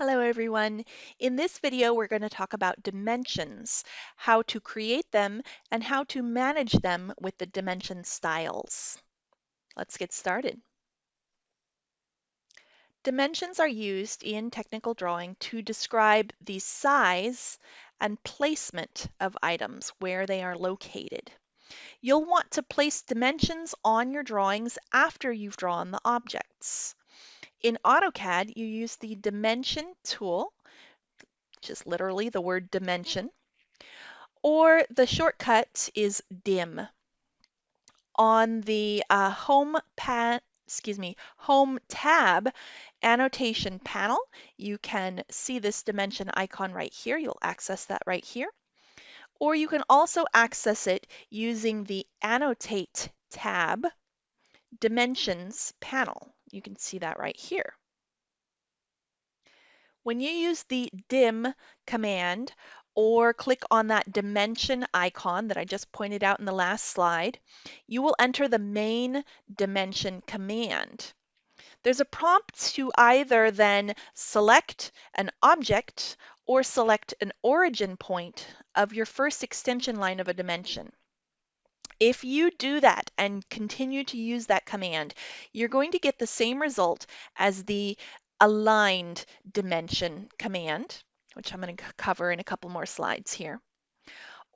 Hello everyone. In this video, we're going to talk about dimensions, how to create them, and how to manage them with the dimension styles. Let's get started. Dimensions are used in technical drawing to describe the size and placement of items, where they are located. You'll want to place dimensions on your drawings after you've drawn the objects. In AutoCAD, you use the Dimension tool, which is literally the word dimension, or the shortcut is dim. On the home tab annotation panel, you can see this dimension icon right here. You'll access that right here. Or you can also access it using the Annotate tab Dimensions panel. You can see that right here. When you use the dim command or click on that dimension icon that I just pointed out in the last slide, you will enter the main dimension command. There's a prompt to either then select an object or select an origin point of your first extension line of a dimension. If you do that and continue to use that command, you're going to get the same result as the aligned dimension command, which I'm going to cover in a couple more slides here.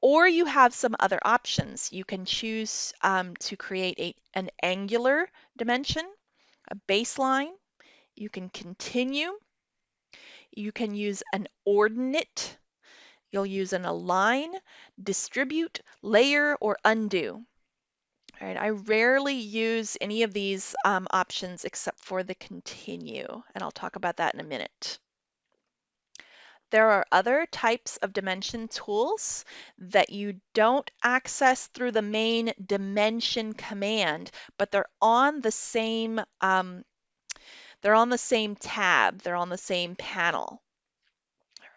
Or you have some other options. You can choose to create an angular dimension, a baseline. You can continue. You can use an ordinate. You'll use an align, distribute, layer, or undo. All right, I rarely use any of these options except for the continue, and I'll talk about that in a minute. There are other types of dimension tools that you don't access through the main dimension command, but they're on the same tab, they're on the same panel.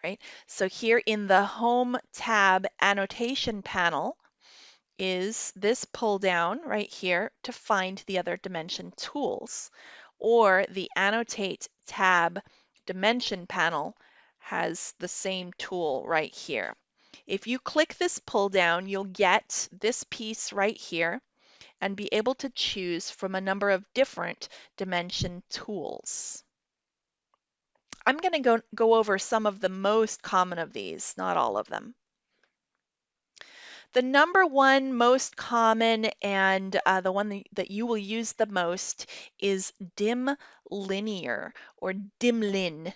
All right, so here in the Home tab annotation panel, is this pull down right here to find the other dimension tools, or the Annotate tab dimension panel has the same tool right here. If you click this pull down, you'll get this piece right here and be able to choose from a number of different dimension tools. I'm going to go over some of the most common of these, not all of them. The number one most common and the one that you will use the most is dim linear or dimlin.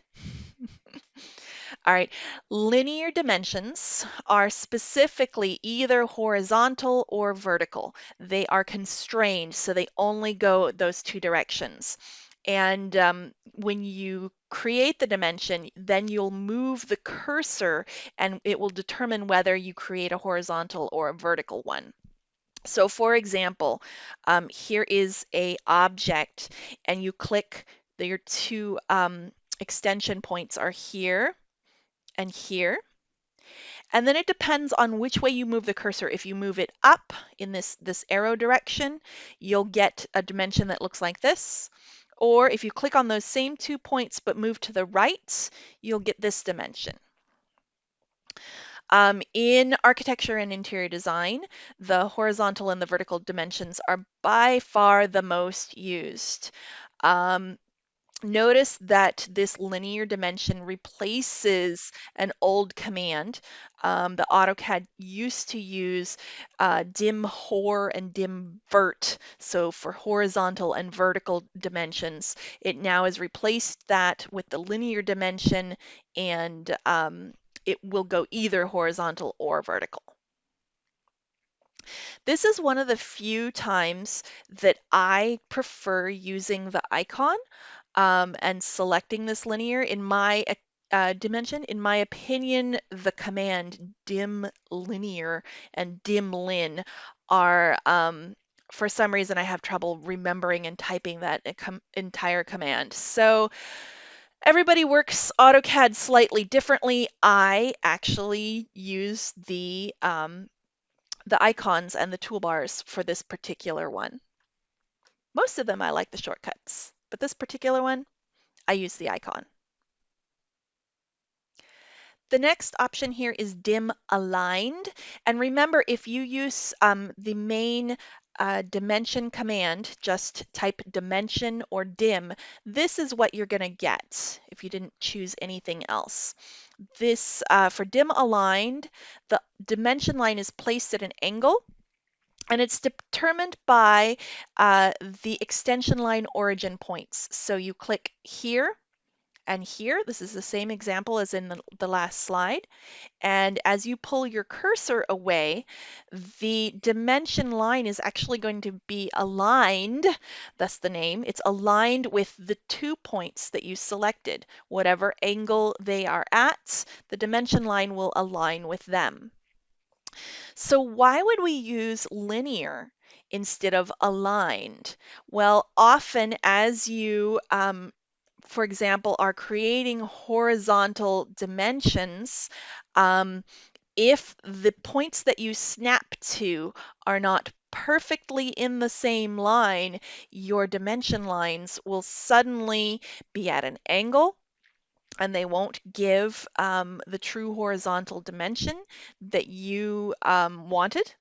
All right, linear dimensions are specifically either horizontal or vertical. They are constrained, so they only go those two directions. And when you create the dimension, then you'll move the cursor and it will determine whether you create a horizontal or a vertical one. So for example, here is a object and you click, your two extension points are here and here. And then it depends on which way you move the cursor. If you move it up in this arrow direction, you'll get a dimension that looks like this. Or if you click on those same 2 points but move to the right, you'll get this dimension. In architecture and interior design, the horizontal and the vertical dimensions are by far the most used. Notice that this linear dimension replaces an old command. The AutoCAD used to use dim hor and dim vert, so for horizontal and vertical dimensions. It now has replaced that with the linear dimension, and it will go either horizontal or vertical. This is one of the few times that I prefer using the icon and selecting this linear. In my dimension. In my opinion, the command dim linear and dim lin are, for some reason, I have trouble remembering and typing that entire command. So everybody works AutoCAD slightly differently. I actually use the icons and the toolbars for this particular one. Most of them I like the shortcuts, but this particular one, I use the icon. The next option here is dim aligned. And remember, if you use the main dimension command, just type dimension or dim, this is what you're going to get if you didn't choose anything else. This, for dim aligned, the dimension line is placed at an angle, and it's determined by the extension line origin points. So you click here and here. This is the same example as in the last slide. And as you pull your cursor away, the dimension line is actually going to be aligned. That's the name. It's aligned with the 2 points that you selected. Whatever angle they are at, the dimension line will align with them. So why would we use linear instead of aligned? Well, often as you for example, are creating horizontal dimensions, if the points that you snap to are not perfectly in the same line, your dimension lines will suddenly be at an angle, and they won't give the true horizontal dimension that you wanted.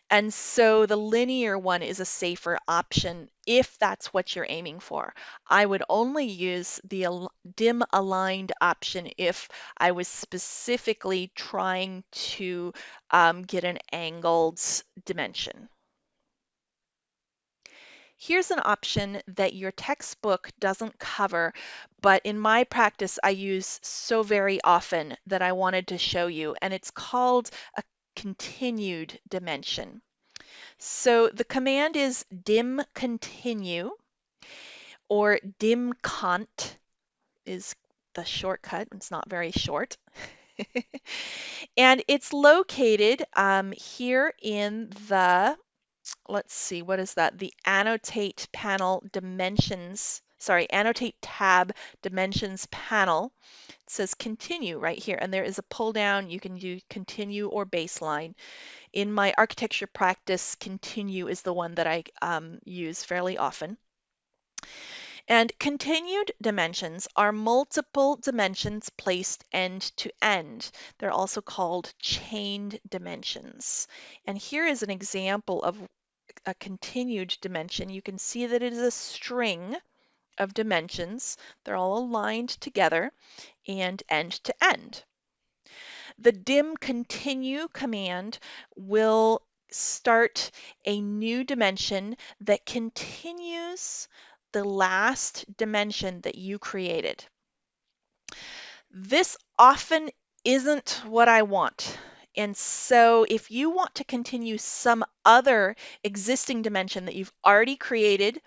And so the linear one is a safer option if that's what you're aiming for. I would only use the dim aligned option if I was specifically trying to get an angled dimension. Here's an option that your textbook doesn't cover, but in my practice I use so very often that I wanted to show you, and it's called a continued dimension. So the command is dim continue, or dim cont is the shortcut. It's not very short. And it's located here in the, let's see, what is that? The annotate panel dimensions, sorry, annotate tab dimensions panel. It says continue right here, and there is a pull down. You can do continue or baseline. In my architecture practice, continue is the one that I use fairly often. And continued dimensions are multiple dimensions placed end to end. They're also called chained dimensions. And here is an example of a continued dimension. You can see that it is a string of dimensions. They're all aligned together and end to end. The dim continue command will start a new dimension that continues the last dimension that you created. This often isn't what I want. And so if you want to continue some other existing dimension that you've already created,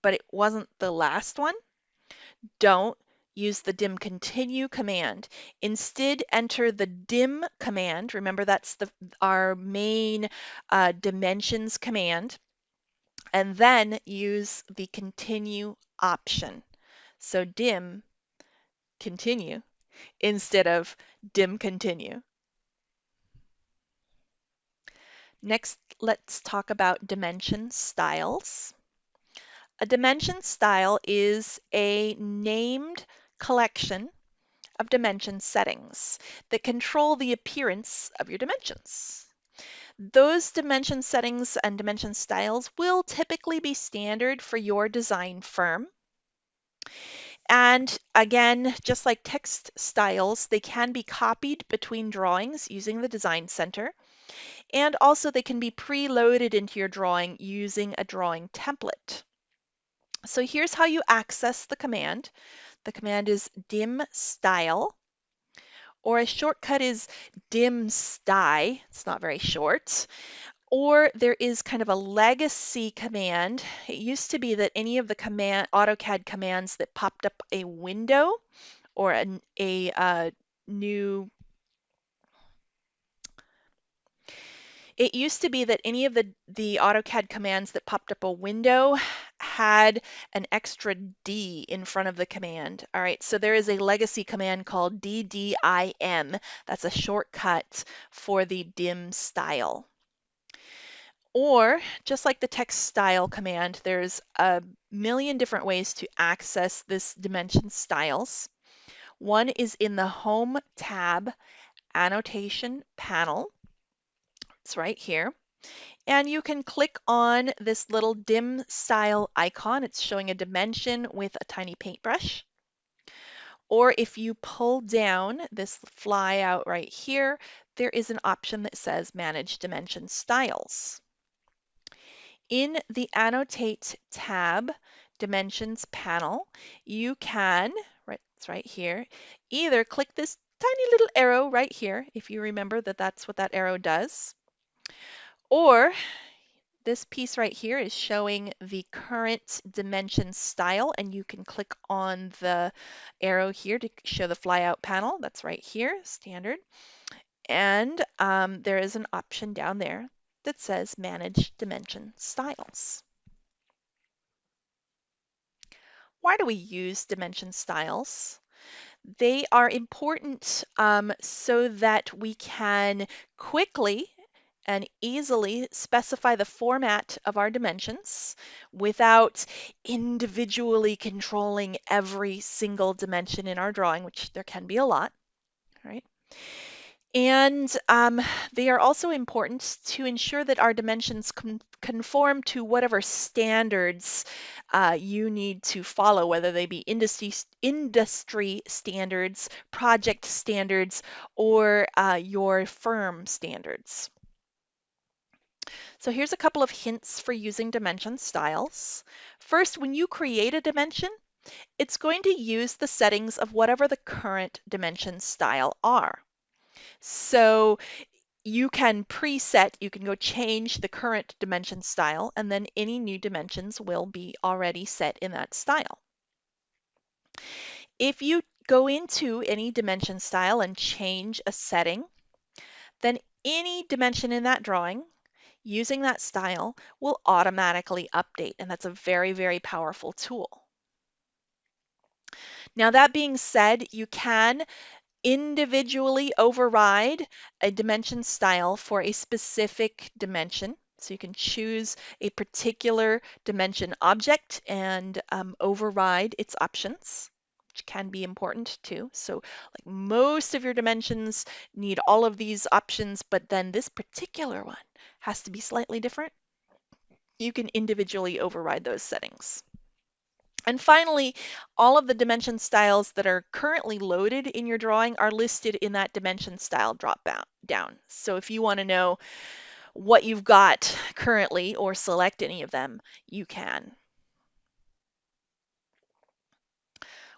but it wasn't the last one, don't use the dim continue command. Instead, enter the dim command. Remember, that's our main dimensions command. And then use the continue option. So dim continue instead of dim continue. Next, let's talk about dimension styles. A dimension style is a named collection of dimension settings that control the appearance of your dimensions. Those dimension settings and dimension styles will typically be standard for your design firm. And again, just like text styles, they can be copied between drawings using the Design Center. And also they can be preloaded into your drawing using a drawing template. So here's how you access the command. The command is dim style, or a shortcut is dim sty. It's not very short. Or there is kind of a legacy command. It used to be that any of the AutoCAD commands that popped up a window or a new, it used to be that any of the AutoCAD commands that popped up a window had an extra D in front of the command. All right, so there is a legacy command called DDIM. That's a shortcut for the dim style. Or just like the text style command, there's a million different ways to access this dimension styles. One is in the Home tab, Annotation panel. It's right here. And you can click on this little dim style icon. It's showing a dimension with a tiny paintbrush. Or if you pull down this flyout right here, there is an option that says Manage Dimension Styles. In the Annotate tab, Dimensions panel, you can, it's right here, either click this tiny little arrow right here, if you remember that that's what that arrow does, or this piece right here is showing the current dimension style, and you can click on the arrow here to show the flyout panel. That's right here, standard. And there is an option down there that says Manage Dimension Styles. Why do we use dimension styles? They are important so that we can quickly and easily specify the format of our dimensions without individually controlling every single dimension in our drawing, which there can be a lot, right? And they are also important to ensure that our dimensions conform to whatever standards you need to follow, whether they be industry standards, project standards, or your firm standards. So here's a couple of hints for using dimension styles. First, when you create a dimension, it's going to use the settings of whatever the current dimension style are. So you can preset, you can go change the current dimension style, and then any new dimensions will be already set in that style. If you go into any dimension style and change a setting, then any dimension in that drawing using that style will automatically update, and that's a very, very powerful tool. Now, that being said, you can individually override a dimension style for a specific dimension. So you can choose a particular dimension object and override its options, which can be important too. So like most of your dimensions need all of these options, but then this particular one has to be slightly different. You can individually override those settings. And finally, all of the dimension styles that are currently loaded in your drawing are listed in that dimension style drop down. So if you want to know what you've got currently or select any of them, you can.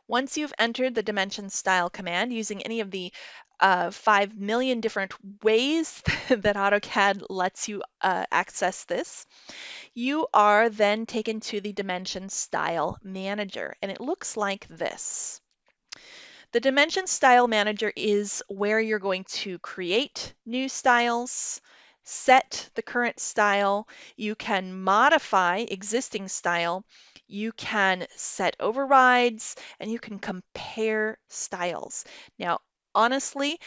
Once you've entered the dimension style command using any of the 5 million different ways that AutoCAD lets you access this, you are then taken to the Dimension Style Manager, and it looks like this. The Dimension Style Manager is where you're going to create new styles, set the current style, you can modify existing style, you can set overrides, and you can compare styles. Now, honestly,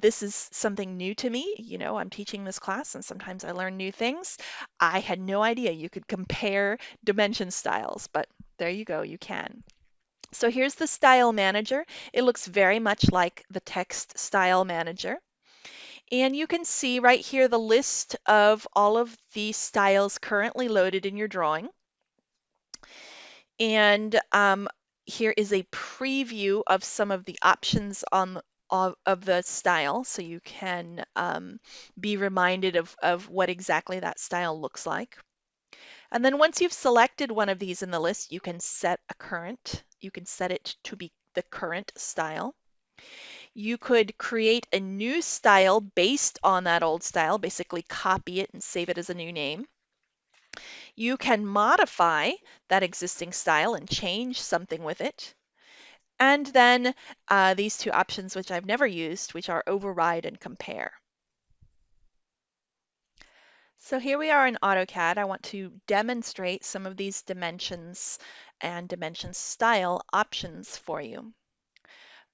this is something new to me. You know, I'm teaching this class and sometimes I learn new things. I had no idea you could compare dimension styles, but there you go, you can. So here's the Style Manager. It looks very much like the Text Style Manager. And you can see right here the list of all of the styles currently loaded in your drawing. And here is a preview of some of the options on of the style, so you can be reminded of what exactly that style looks like. And then once you've selected one of these in the list, you can set a current. You can set it to be the current style. You could create a new style based on that old style, basically copy it and save it as a new name. You can modify that existing style and change something with it. And then these two options, which I've never used, which are override and compare. So here we are in AutoCAD. I want to demonstrate some of these dimensions and dimension style options for you.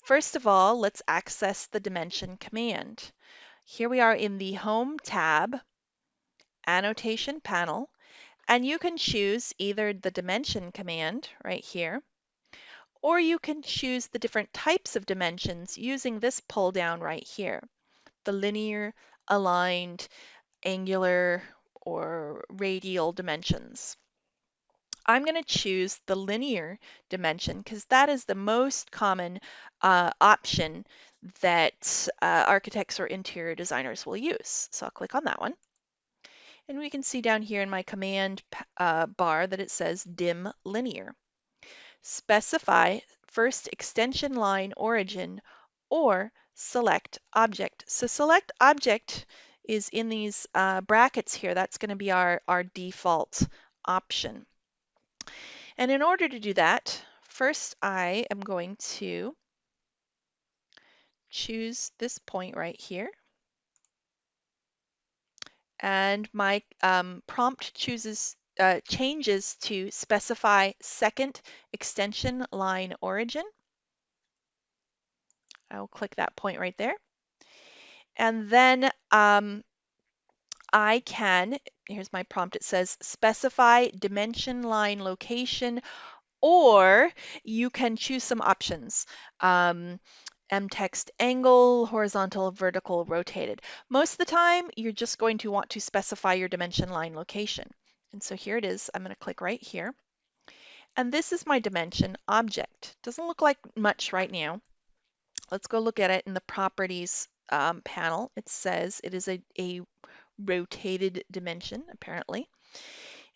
First of all, let's access the dimension command. Here we are in the Home tab, Annotation panel, and you can choose either the dimension command right here, or you can choose the different types of dimensions using this pull down right here, the linear, aligned, angular, or radial dimensions. I'm going to choose the linear dimension because that is the most common option that architects or interior designers will use. So I'll click on that one. And we can see down here in my command bar that it says dim linear. Specify first extension line origin or select object. So select object is in these brackets here. That's going to be our default option. And in order to do that, first I am going to choose this point right here. And my prompt changes to specify second extension line origin. I will click that point right there. And then I can, here's my prompt, it says specify dimension line location, or you can choose some options. M-text angle, horizontal, vertical, rotated. Most of the time, you're just going to want to specify your dimension line location. And so here it is. I'm going to click right here. And this is my dimension object. Doesn't look like much right now. Let's go look at it in the properties panel. It says it is a rotated dimension, apparently.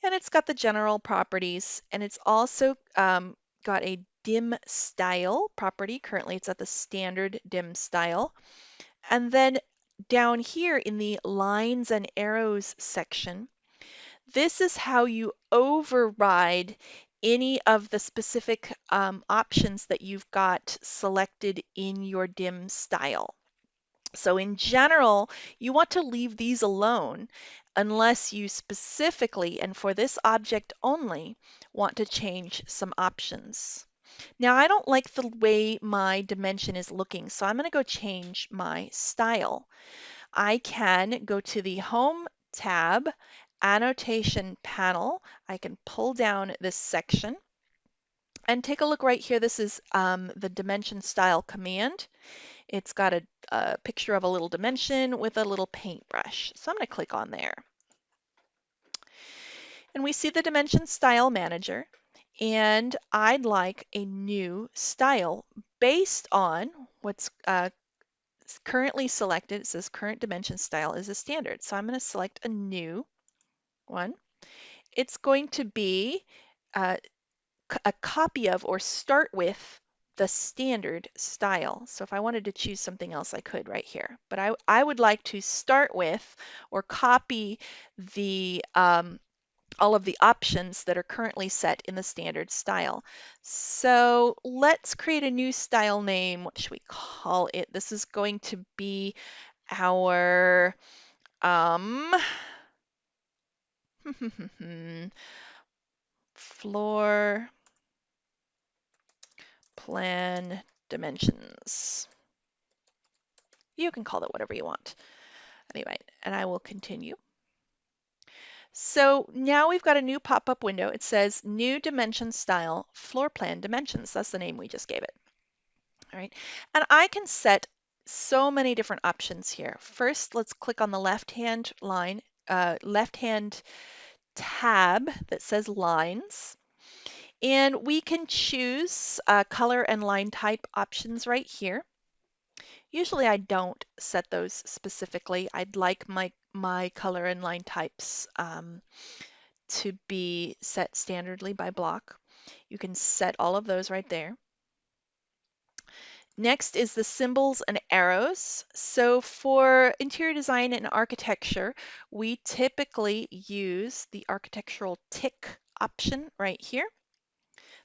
And it's got the general properties, and it's also got a dim style property. Currently, it's at the standard dim style. And then down here in the lines and arrows section, this is how you override any of the specific options that you've got selected in your dim style. So in general, you want to leave these alone unless you specifically, and for this object only, want to change some options. Now, I don't like the way my dimension is looking, so I'm going to go change my style. I can go to the Home tab, Annotation panel. I can pull down this section and take a look right here. This is the dimension style command. It's got a picture of a little dimension with a little paintbrush. So I'm going to click on there. And we see the dimension style manager. And I'd like a new style based on what's currently selected. It says current dimension style is a standard. So I'm going to select a new one. It's going to be a copy of or start with the standard style. So if I wanted to choose something else, I could right here. But I would like to start with or copy the all of the options that are currently set in the standard style. So let's create a new style name. What should we call it? This is going to be our floor plan dimensions. You can call it whatever you want. Anyway, and I will continue. So now we've got a new pop-up window. It says new dimension style floor plan dimensions. That's the name we just gave it. All right, and I can set so many different options here. First, let's click on the left-hand line, left-hand tab that says lines. And we can choose color and line type options right here. Usually I don't set those specifically. I'd like my color and line types to be set standardly by block. You can set all of those right there. Next is the symbols and arrows. So for interior design and architecture, we typically use the architectural tick option right here.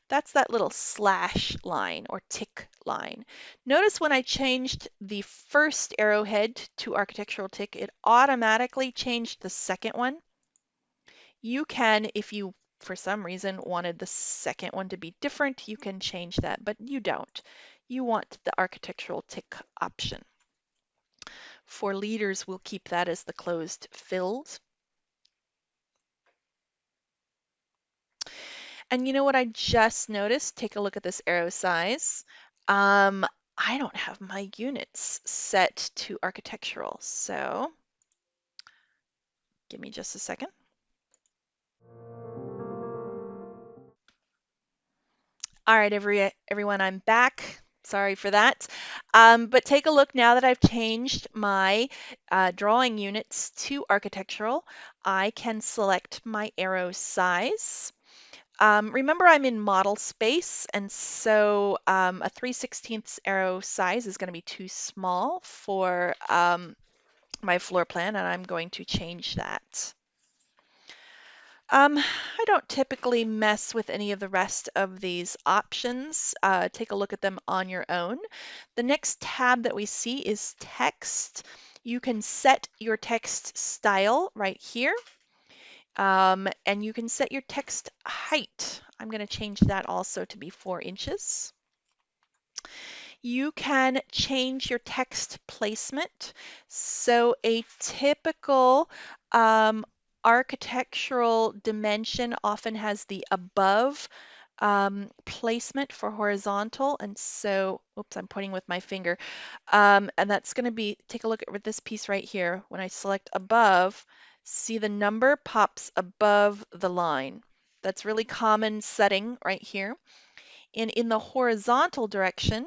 That's that little slash line or tick line. Notice when I changed the first arrowhead to architectural tick, it automatically changed the second one. You can, if you for some reason wanted the second one to be different, you can change that, but you don't. You want the architectural tick option. For leaders, we'll keep that as the closed filled. And you know what I just noticed? Take a look at this arrow size. I don't have my units set to architectural, so give me just a second. All right, everyone, I'm back. Sorry for that. But take a look now that I've changed my drawing units to architectural. I can select my arrow size. Remember, I'm in model space, and so a 3/16 arrow size is going to be too small for my floor plan, and I'm going to change that. I don't typically mess with any of the rest of these options. Take a look at them on your own. The next tab that we see is text. You can set your text style right here, and you can set your text height. I'm going to change that also to be 4 inches. You can change your text placement. So a typical architectural dimension often has the above placement for horizontal. And so, oops, I'm pointing with my finger. And that's going to be, take a look at this piece right here. When I select above, see the number pops above the line. That's really common setting right here. And in the horizontal direction,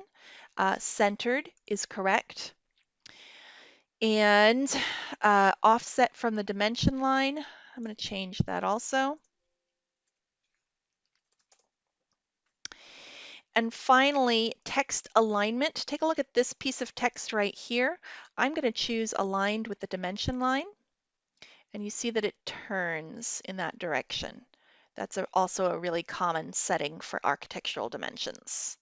centered is correct. And offset from the dimension line, I'm going to change that also. And finally, text alignment. Take a look at this piece of text right here. I'm going to choose aligned with the dimension line. And you see that it turns in that direction. That's also a really common setting for architectural dimensions.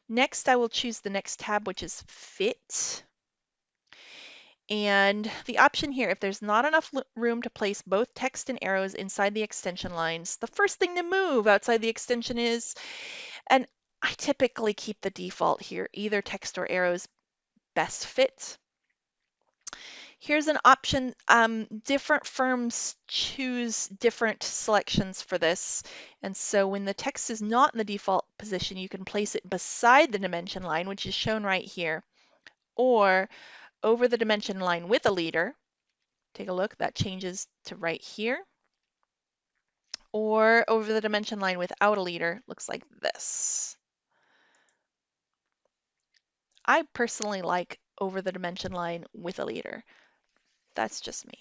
Next, I will choose the next tab, which is Fit. And the option here, if there's not enough room to place both text and arrows inside the extension lines, the first thing to move outside the extension is, and I typically keep the default here, either text or arrows best fit. Here's an option. Different firms choose different selections for this. And so when the text is not in the default position, you can place it beside the dimension line, which is shown right here, or over the dimension line with a leader. Take a look, that changes to right here. Or over the dimension line without a leader, looks like this. I personally like over the dimension line with a leader. That's just me.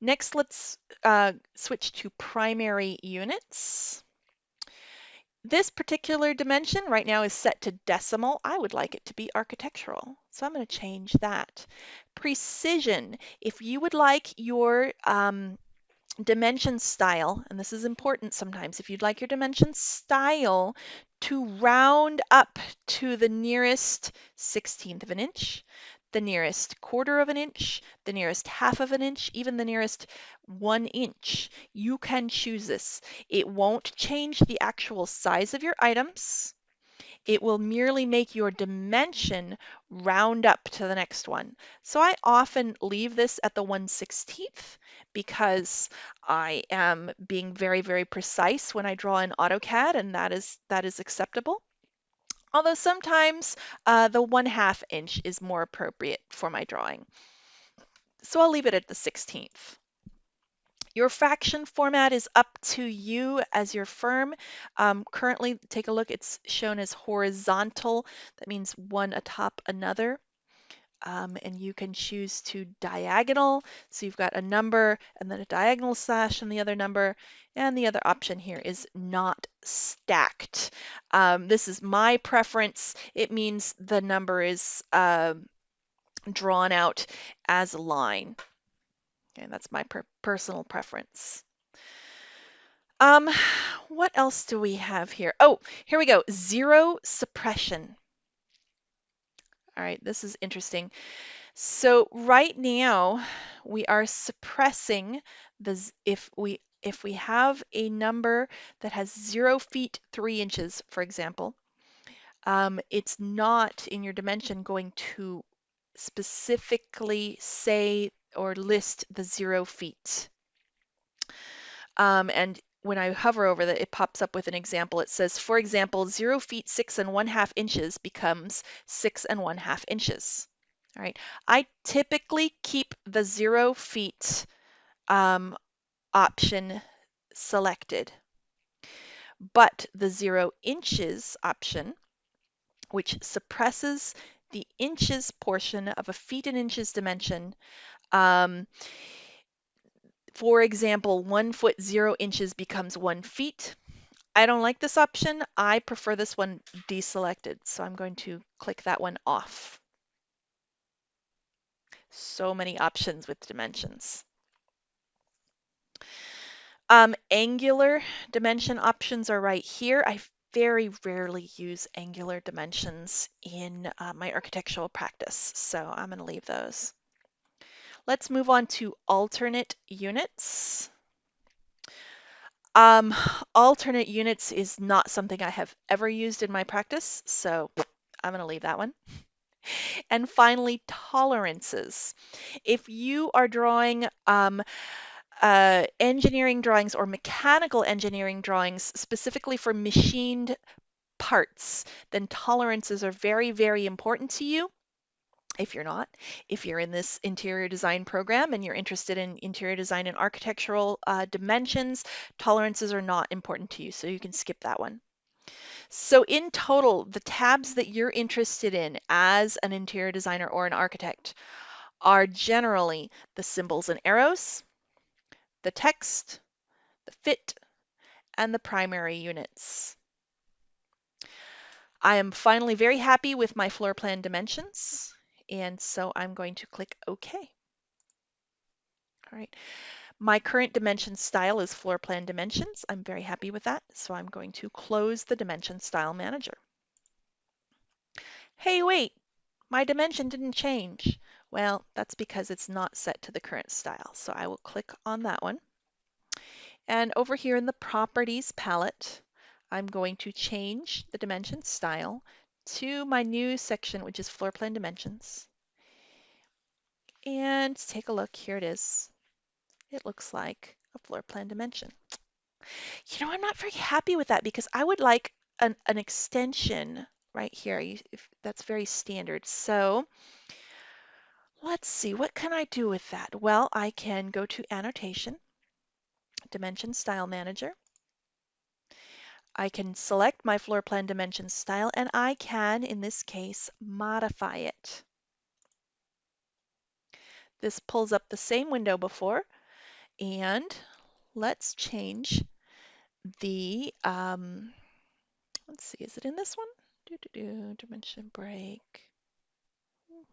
Next, let's switch to primary units. This particular dimension right now is set to decimal. I would like it to be architectural, so I'm going to change that. Precision, if you would like your dimension style, and this is important sometimes, if you'd like your dimension style to round up to the nearest 16th of an inch, the nearest quarter of an inch, the nearest half of an inch, even the nearest 1 inch, you can choose this. It won't change the actual size of your items. It will merely make your dimension round up to the next one. So I often leave this at the 1/16th because I am being very, very precise when I draw in AutoCAD, and that is acceptable. Although sometimes the 1/2 inch is more appropriate for my drawing. So I'll leave it at the 16th. Your fraction format is up to you as your firm. Currently, take a look, it's shown as horizontal. That means one atop another. And you can choose to diagonal. So you've got a number and then a diagonal slash and the other number. And the other option here is not stacked. This is my preference. It means the number is drawn out as a line. And that's my personal preference. Um, what else do we have here? Oh, here we go. Zero suppression. All right, this is interesting. So right now we are suppressing if we have a number that has 0 feet 3 inches, for example, it's not in your dimension going to specifically say or list the 0 feet. And when I hover over that, it pops up with an example. It says, for example, 0 feet 6 1/2 inches becomes 6 1/2 inches. All right. I typically keep the 0 feet option selected, but the 0 inches option, which suppresses the inches portion of a feet and inches dimension. For example, 1 foot 0 inches becomes 1 feet. I don't like this option. I prefer this one deselected, so I'm going to click that one off. So many options with dimensions. Angular dimension options are right here. I very rarely use angular dimensions in my architectural practice, so I'm going to leave those. Let's move on to alternate units. Alternate units is not something I have ever used in my practice, so I'm going to leave that one. And finally, tolerances. If you are drawing engineering drawings or mechanical engineering drawings specifically for machined parts, then tolerances are very, very important to you. If you're not, if you're in this interior design program and you're interested in interior design and architectural dimensions, tolerances are not important to you, so you can skip that one. So in total, the tabs that you're interested in as an interior designer or an architect are generally the symbols and arrows, the text, the fit, and the primary units. I am finally very happy with my floor plan dimensions, and so I'm going to click OK. All right. My current dimension style is floor plan dimensions. I'm very happy with that, so I'm going to close the dimension style manager. Hey, wait, my dimension didn't change. Well, that's because it's not set to the current style. So I will click on that one. And over here in the Properties palette, I'm going to change the dimension style to my new section, which is Floor Plan Dimensions. And take a look, here it is. It looks like a floor plan dimension. You know, I'm not very happy with that because I would like an extension right here. If that's very standard. So let's see, what can I do with that? Well, I can go to Annotation, Dimension Style Manager. I can select my floor plan dimension style, and I can, in this case, modify it. This pulls up the same window before, and let's change the, let's see, is it in this one? Dimension break.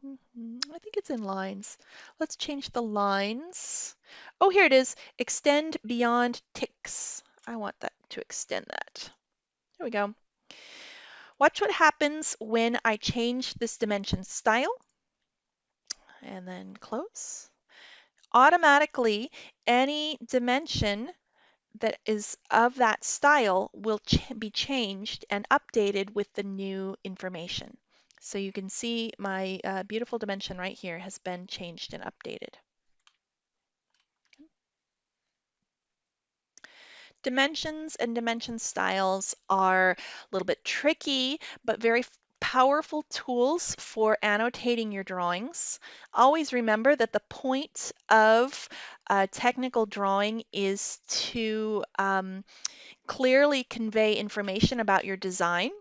I think it's in lines. Let's change the lines. Oh, here it is. Extend beyond ticks. I want that to extend that. There we go. Watch what happens when I change this dimension style and then close. Automatically, any dimension that is of that style will be changed and updated with the new information. So you can see my beautiful dimension right here has been changed and updated. Dimensions and dimension styles are a little bit tricky, but very powerful tools for annotating your drawings. Always remember that the point of technical drawing is to clearly convey information about your design.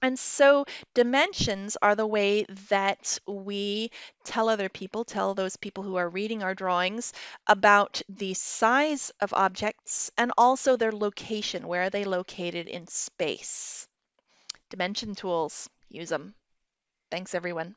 And so dimensions are the way that we tell other people, tell those people who are reading our drawings about the size of objects and also their location. Where are they located in space? Dimension tools, use them. Thanks everyone.